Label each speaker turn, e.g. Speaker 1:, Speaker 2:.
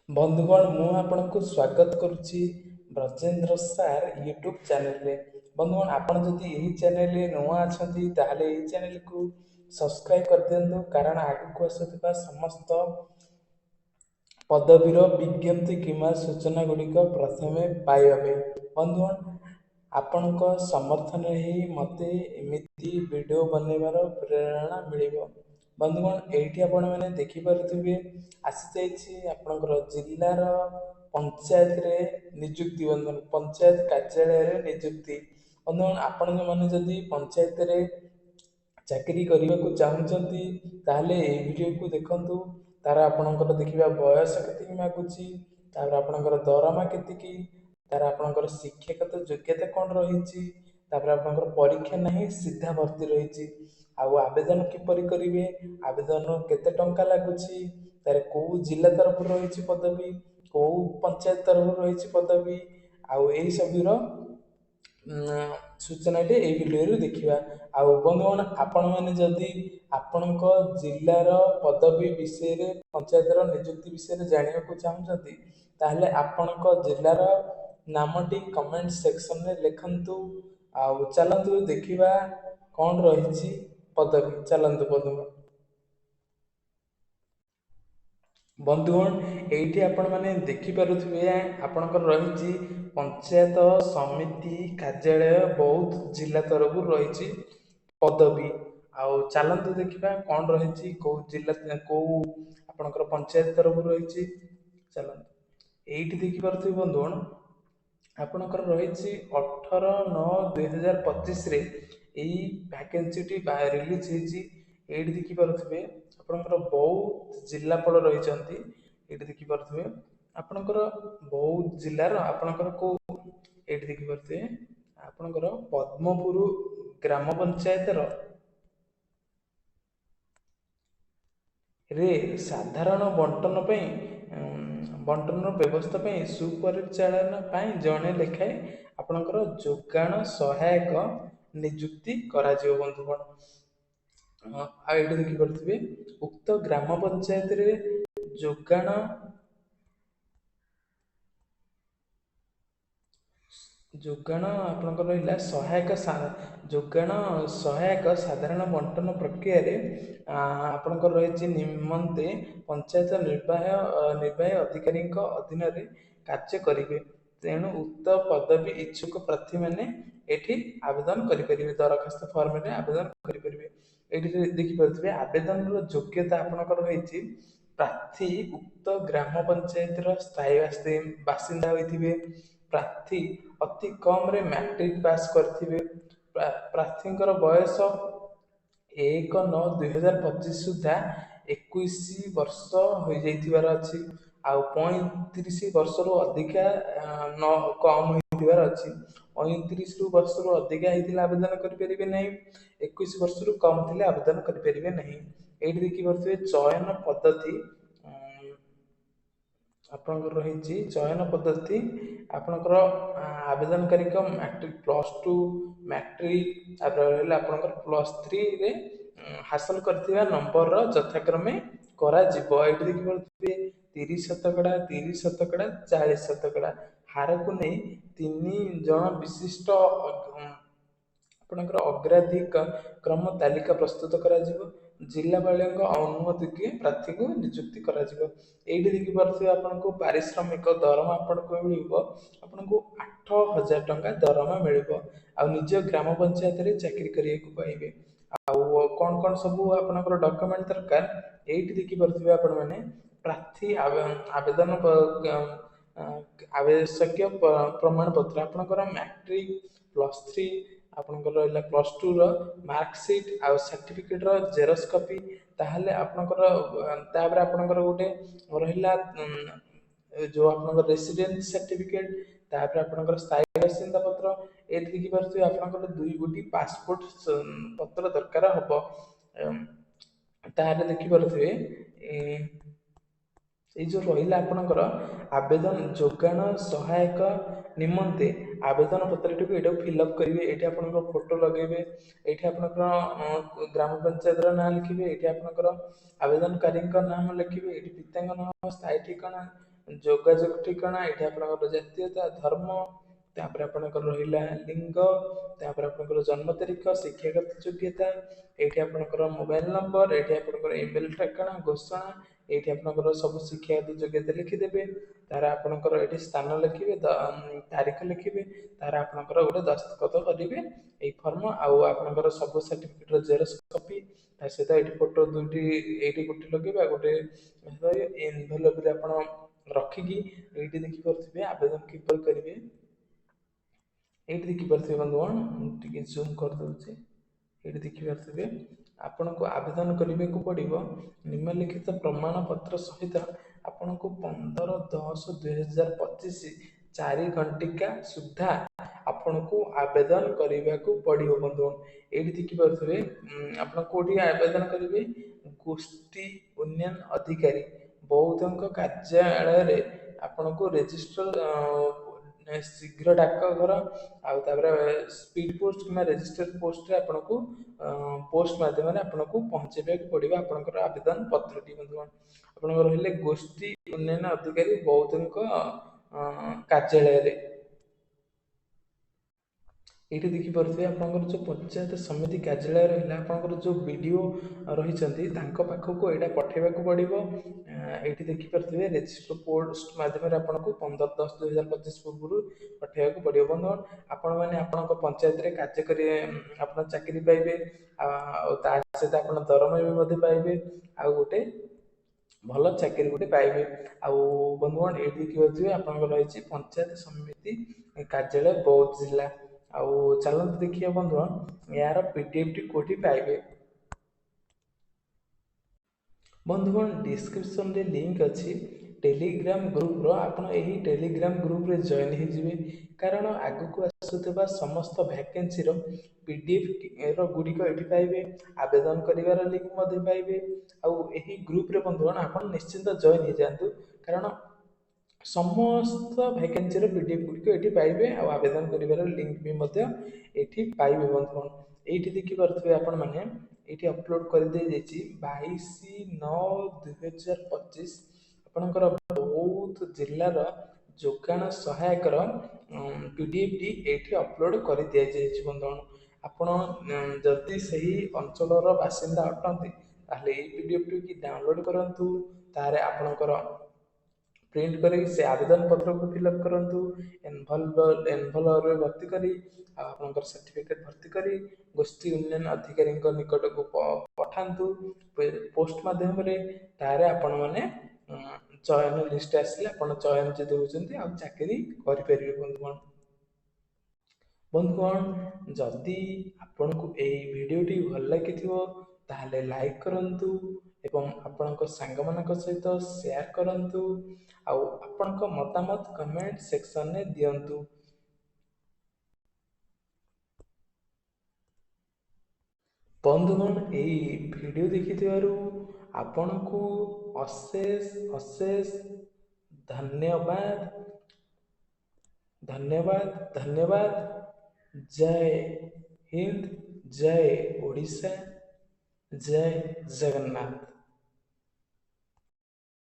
Speaker 1: बंधुगण मु आपनको स्वागत करुच्ची ब्रजेंद्र सार यूट्यूब चैनल रे। बंधुगण आपण जदि यही चैनल रे नुआ अछंती ताहले यही चैनल को सब्सक्राइब कर दियंतु कारण आगु आସୁଥିବା समस्त पदवीर विज्ञप्ति किंवा सूचना गुड़िक प्रथमे पाइबे। बंधुगण आपणक समर्थन ही मते एमिति वीडियो बनैबार प्रेरणा मिलिबो। बंधुगण एठी आपण माने देखि पारुथिबे आसी जाइछि आपणकर जिल्लार पंचायत रे नियुक्ति। बंधुगण पंचायत कार्यालय रे नियुक्ति। बंधुगण आपण माने जदि पंचायत रे चाकरी करने चाहूँगी ताहले ए वीडियो को देखंतु। तार आपणकर देखिबा बयस केतिकी मागुची, तार आपणकर दरमा केतिकी, तार आपणकर शिक्षागत योग्यता कोन रहिछि, तापर आपणकर परीक्षा नहीं सीधा भर्ती रहिछि। आउ आवेदन किपरि करिवे, आवेदन केते टंका लागुची, तार को जिला तरफ रहिछि पदवी, को पंचायत तरफ रहिछि पदवी, आउ एही सबुर सूचना टे ए वीडियो रे देखिबा। आउ बंधुगण आपण माने जदि आपणक जिल्लार पदवी विषय रे पंचायतर नियुक्ति विषय रे जानिया को चाहूछंती ताहले आपणक जिल्लार नामटी कमेंट सेक्शन रे लिखंतु। आउ चलंतु देखिबा कोन रहिछि पदवी। चलंतु बंधुगण। बंधुगण एठी आपण माने देखि पारुथिबे आपणकर रहिछि पंचायत समिति कार्यालय बौद्ध जिला तरफ रहिछि पदवी। आउ चलंतु देखिबा कोन रहिछि को जिला को आपणकर पंचायत तरफ रहिछि। चलंतु एठी देखि पारुथिबे बंधुगण आपणकर रहिछि 18/9/2025 रे एई वैकेंसी टी रिलीज ହେଇछि। एठी देखि पारुथिबे आपणकर बौद्ध जिल्लापाल रहिछंती। एठी देखि पारुथिबे आपणकर बौद्ध जिल्लार आपणकर को एठी देखि पारुथिबे आपणकर पद्मपुर ग्राम पंचायत रे साधारण बंटन पे बंटन व्यवस्था पे सुपरिचालन पाई जणे लेखाए आपणकर जोगाण सहायक नियुक्ति करा जिवो। बंधुगण आ एठी देखि पारुथिबे उक्त ग्राम पंचायत रे जोगाण जोगाण आपणकर रहिला सहायक जोगाण सहायक साधारण बंटन प्रक्रिया रे आपणकर रहिछि निमंते पंचायत निर्वाही अधिकारी अधीन रे कार्य करिवे। तेणु उक्त पदवी इच्छुक प्रार्थी माने एठी आवेदन करि परिबे। दरखास्त फॉर्म रे आवेदन करि परिबे। एठी देखि पारुथिबे आवेदन रो योग्यता आपणकर रहिछि प्रार्थी उक्त ग्राम पंचायत रो स्थायी बासिंदा होइथिबे, प्रार्थी अति कम रे मैट्रिक पास करथिबे, प्रार्थीଙ୍କର बयस 1/9/2025 सुधा 21 वर्ष हो जाइथिबार अछि। आउ 35 वर्षରୁ ଅଧିକା न कम होइथिबार अछि। 35 वर्षରୁ ଅଧିକା ହେଇଥିଲେ आवेदन करि परिबे नहीं, 21 वर्षରୁ कम थिले आवेदन करि परिबे नहीं। एठी देखि पारुथिबे चयन पद्धति आपणकर रहिछि चयन पद्धति आपणकर आवेदनकारी को मैट्रिक +2 मैट्रिक आबरले आपणकर +3 रे हासिल करथिबा नंबर रो यथाक्रमे करा जिवो। एठी देखि पारुथिबे 30 शतकड़ा 30 शतकड़ा 40 शतकड़ा हार को नै 3 जण विशिष्ट आपणकर अग्राधिक क्रम तालिका प्रस्तुत करा जिवो। जिलापालक अनुमति के प्रार्थी को नियुक्ति करा जिवो। एठी देखि पारुथिबे आपनको पारिश्रमिक दरमा आपनको मिलिबो आपनको 8000 टंका दरमा मिलिबो। आ निज ग्राम पंचायत रे चाकरी करिया को पाइबे। आउ कोन कोन सब आपनकर डॉक्यूमेंट दरकार एठी देखि पारुथिबे आपण माने प्रार्थी आवेदन आवश्यक प्रमाण पत्र आपनकर मैट्रिक +3 आपनकर रहला +2 रो मार्कशीट आ सर्टिफिकेट रो जेरॉक्स कॉपी ताहले आपनकर तापर आपनकर गोटे रहला जो आपनकर रेसिडेंस सर्टिफिकेट तापर आपनकर स्थायी बासिंदा पत्र एठी देखि पारुथिबे आपनकर 2 गोटी पासपोर्ट पत्र दरकार हबो। ताहले देखि पारुथिबे ए जो रहिला आपनकर आवेदन जोगाण सहायक निमंते आवेदन पत्र टिको एटा फिलअप करिवे। एठी आपनकर फोटो लगेबे, एठी आपनकर ग्राम पंचायत रा नाम लिखिबे, एठी आपनकर आवेदनकारी नाम लिखिबे, एठी पिताଙ୍କ नाम स्थायी ठिकाना ଯୋଗାଯୋଗ ଠିକଣା, ଏଇଠି ଆପଣଙ୍କର ଜାତୀୟତା, ଧର୍ମ, ତାପରେ ଆପଣଙ୍କର ରହିଲା ଲିଙ୍ଗ, ତାପରେ ଆପଣଙ୍କର ଜନ୍ମ ତାରିଖ, ଶିକ୍ଷାଗତ ଯୋଗ୍ୟତା, ଏଇଠି ଆପଣଙ୍କର ମୋବାଇଲ ନମ୍ବର, ଏଇଠି ଆପଣଙ୍କର ଇମେଲ ଠିକଣା, ଘୋଷଣା, ଏଇଠି ଆପଣଙ୍କର ସବୁ ଶିକ୍ଷାଗତ ଯୋଗ୍ୟତା ଲେଖିଦେବେ। ତାର ଆପଣଙ୍କର ଏଇଠି ସ୍ଥାନ ଲେଖିବେ, ତାରିଖ ଲେଖିବେ, ତାର ଆପଣଙ୍କର ଗୋଟେ ଦସ୍ତଖତ କରିବେ ଏଇ ଫର୍ମ, ଆଉ ଆପଣଙ୍କର ସବୁ ସାର୍ଟିଫିକେଟର ଜେରକ୍ସ କପି, ତା ସହିତ ଏଇଠି ଫଟୋ ଦୁଇଟି, ଏଇଠି ଗୋଟେ ଲଗେଇବା, ଗୋଟେ ଏନଭେଲପରେ ଆପଣ ରଖିକି ଏଇଠି ଦେଖିପାରୁଥିବେ ଆବେଦନ କିପରି କରିବେ। ଏଇଠି ଦେଖିପାରୁଥିବେ ବନ୍ଧୁଗଣ, ମୁଁ ଟିକେ ଜୁମ୍ କରିଦେଉଛି, ଏଇଠି ଦେଖିପାରୁଥିବେ ଆପଣଙ୍କୁ ଆବେଦନ କରିବାକୁ ପଡ଼ିବ ନିମ୍ନଲିଖିତ ପ୍ରମାଣପତ୍ର ସହିତ ଆପଣଙ୍କୁ 15/10/2025 4 ଘଣ୍ଟିକା ସୁଦ୍ଧା ଆପଣଙ୍କୁ ଆବେଦନ କରିବାକୁ ପଡ଼ିବ ବନ୍ଧୁଗଣ। ଏଇଠି ଦେଖିପାରୁଥିବେ ଆପଣ କେଉଁଠି ଆବେଦନ କରିବେ, ଗୋଷ୍ଠୀ ଉନ୍ନୟନ ଅଧିକାରୀ ବୌଦ୍ଧଙ୍କ କାର୍ଯ୍ୟାଳୟରେ ଆପଣଙ୍କୁ ରେଜିଷ୍ଟର ଶୀଘ୍ର ଡାକଘର, ଆଉ ତାପରେ ସ୍ପିଡ ପୋଷ୍ଟ କିମ୍ବା ରେଜିଷ୍ଟର ପୋଷ୍ଟରେ ଆପଣଙ୍କୁ ପୋଷ୍ଟ ମାଧ୍ୟମରେ ଆପଣଙ୍କୁ ପହଞ୍ଚାଇବାକୁ ପଡ଼ିବ ଆପଣଙ୍କର ଆବେଦନ ପତ୍ରଟି ବନ୍ଧୁଗଣ। ଆପଣଙ୍କର ରହିଲେ ଗୋଷ୍ଠୀ ଉନ୍ନୟନ ଅଧିକାରୀ ବୌଦ୍ଧଙ୍କ କାର୍ଯ୍ୟାଳୟରେ। ଏଇଠି ଦେଖିପାରୁଥିବେ ଆପଣଙ୍କର ଯେଉଁ ପଞ୍ଚାୟତ ସମିତି କାର୍ଯ୍ୟାଳୟ ରହିଲା, ଆପଣଙ୍କର ଯେଉଁ ବିଡ଼ିଓ ରହିଛନ୍ତି ତାଙ୍କ ପାଖକୁ ଏଇଟା ପଠାଇବାକୁ ପଡ଼ିବ। ଏଇଠି ଦେଖିପାରୁଥିବେ ରେଜିଷ୍ଟର ପୋଷ୍ଟ ମାଧ୍ୟମରେ ଆପଣଙ୍କୁ 15/10/2025 ପୂର୍ବରୁ ପଠାଇବାକୁ ପଡ଼ିବ ବନ୍ଧୁଗଣ। ଆପଣମାନେ ଆପଣଙ୍କ ପଞ୍ଚାୟତରେ କାର୍ଯ୍ୟ କରିବେ, ଆପଣ ଚାକିରି ପାଇବେ, ଆଉ ତା ସହିତ ଆପଣ ଦରମା ବି ମଧ୍ୟ ପାଇବେ, ଆଉ ଗୋଟେ ଭଲ ଚାକିରି ଗୋଟେ ପାଇବେ। ଆଉ ବନ୍ଧୁଗଣ ଏଇଠି ଦେଖିପାରୁଥିବେ ଆପଣଙ୍କର ରହିଛି ପଞ୍ଚାୟତ ସମିତି କାର୍ଯ୍ୟାଳୟ ବୌଦ୍ଧ ଜିଲ୍ଲା। ଆଉ ଚାଲନ୍ତୁ ଦେଖିବା ବନ୍ଧୁଗଣ ଏହାର ପିଡିଏଫଟି କୋଉଠି ପାଇବେ। ବନ୍ଧୁଗଣ ଡିସ୍କ୍ରିପ୍ସନରେ ଲିଙ୍କ ଅଛି ଟେଲିଗ୍ରାମ ଗ୍ରୁପର, ଆପଣ ଏହି ଟେଲିଗ୍ରାମ ଗ୍ରୁପରେ ଜଏନ୍ ହେଇଯିବେ, କାରଣ ଆଗକୁ ଆସୁଥିବା ସମସ୍ତ ଭ୍ୟାକେନ୍ସିର ପିଡିଏଫ ଗୁଡ଼ିକ ଏଠି ପାଇବେ, ଆବେଦନ କରିବାର ଲିଙ୍କ ମଧ୍ୟ ପାଇବେ। ଆଉ ଏହି ଗ୍ରୁପରେ ବନ୍ଧୁଗଣ ଆପଣ ନିଶ୍ଚିନ୍ତ ଜଏନ୍ ହେଇଯାଆନ୍ତୁ, କାରଣ ସମସ୍ତ ଭ୍ୟାକେନ୍ସିର ପିଡିଏଫ ଗୁଡ଼ିକ ଏଠି ପାଇବେ, ଆଉ ଆବେଦନ କରିବାର ଲିଙ୍କ ବି ମଧ୍ୟ ଏଠି ପାଇବେ ବନ୍ଧୁଗଣ। ଏଇଠି ଦେଖିପାରୁଥିବେ ଆପଣମାନେ ଏଇଠି ଅପଲୋଡ଼ କରିଦିଆଯାଇଛି 22/9/2025 ଆପଣଙ୍କର ବୌଦ୍ଧ ଜିଲ୍ଲାର ଯୋଗାଣ ସହାୟକର ପିଡିଏଫଟି ଏଇଠି ଅପଲୋଡ଼ କରିଦିଆଯାଇଛି ବନ୍ଧୁଗଣ। ଆପଣ ଯଦି ସେହି ଅଞ୍ଚଳର ବାସିନ୍ଦା ଅଟନ୍ତି ତାହେଲେ ଏଇ ପିଡିଏଫଟି ଡାଉନଲୋଡ଼ କରନ୍ତୁ, ତାହେଲେ ଆପଣଙ୍କର ପ୍ରିଣ୍ଟ କରିକି ସେ ଆବେଦନ ପତ୍ରକୁ ଫିଲ୍ଅପ୍ କରନ୍ତୁ, ଏନଭଲରେ ଭର୍ତ୍ତି କରି, ଆଉ ଆପଣଙ୍କର ସାର୍ଟିଫିକେଟ୍ ଭର୍ତ୍ତି କରି ଗୋଷ୍ଠୀ ଉନ୍ନୟନ ଅଧିକାରୀଙ୍କ ନିକଟକୁ ପଠାନ୍ତୁ ପୋଷ୍ଟ ମାଧ୍ୟମରେ। ତାହେଲେ ଆପଣମାନେ ଚୟନ ଲିଷ୍ଟ ଆସିଲେ ଆପଣ ଚୟନ ଯଦି ହେଉଛନ୍ତି ଆଉ ଚାକିରି କରିପାରିବେ ବନ୍ଧୁଗଣ। ବନ୍ଧୁଗଣ ଯଦି ଆପଣଙ୍କୁ ଏହି ଭିଡ଼ିଓଟି ଭଲ ଲାଗିଥିବ ତାହେଲେ ଲାଇକ୍ କରନ୍ତୁ ଏବଂ ଆପଣଙ୍କ ସାଙ୍ଗମାନଙ୍କ ସହିତ ସେୟାର କରନ୍ତୁ, ଆଉ ଆପଣଙ୍କ ମତାମତ କମେଣ୍ଟ ସେକ୍ସନରେ ଦିଅନ୍ତୁ। ବନ୍ଧୁଗଣ ଏଇ ଭିଡ଼ିଓ ଦେଖିଥିବାରୁ ଆପଣଙ୍କୁ ଅଶେଷ ଅଶେଷ ଧନ୍ୟବାଦ ଧନ୍ୟବାଦ ଧନ୍ୟବାଦ। ଜୟ ହିନ୍ଦ, ଜୟ ଓଡ଼ିଶା, ଜୟ ଜଗନ୍ନାଥ।